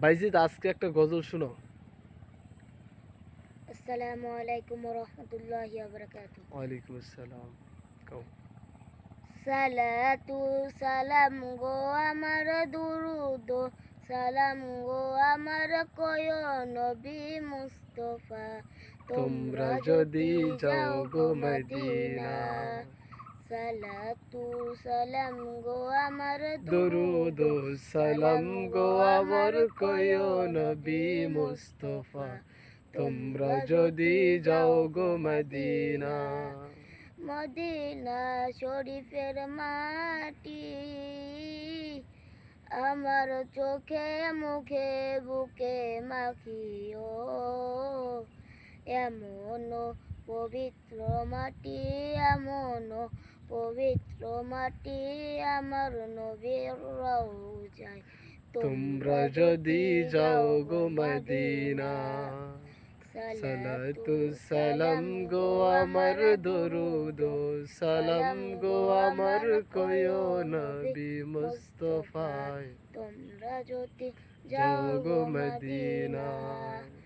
বাইজিদ আজকে একটা গজল শুনো। আসসালামু আলাইকুম ওয়া রাহমাতুল্লাহি ওয়া বারাকাতুহু। ওয়ালাইকুম আসসালাম। কও। সালাতু সালাম গো আমার দুরুদ সালাম গো আমার কয় নবী মুস্তাফা তোমরা তোমরা যদি যদি যাও যাও গো গো মদিনা, মদিনা। সালাতু সালাম গো আমার দরুদ দুরুদ ও সালাম সালাম গো গো আমার আমার কয় কয় নবী নবী মুস্তাফা। মুস্তাফা তোমরা তোমরা যদি যদি যাও যাও গো গো মদিনা। মদিনা। মদিনা শরীফের মাটি আমার চোখে মুখে বুকে মাখিও, এমন পবিত্র মাটি, এমন পবিত্র মাটি আমার নবীর রওজায় তোমরা তোমরা যদি যদি যাও যাও গো গো মদিনা। মদিনা। সালাতু সালাতু সালাম সালাম গো গো আমার আমার দরুদ দুরুদ ও সালাম সালাম গো গো আমার আমার কয় কয় নবী নবী মুস্তাফা মুস্তাফায়। তোমরা যদি যাও যাও গো গো মদিনা। মদিনা।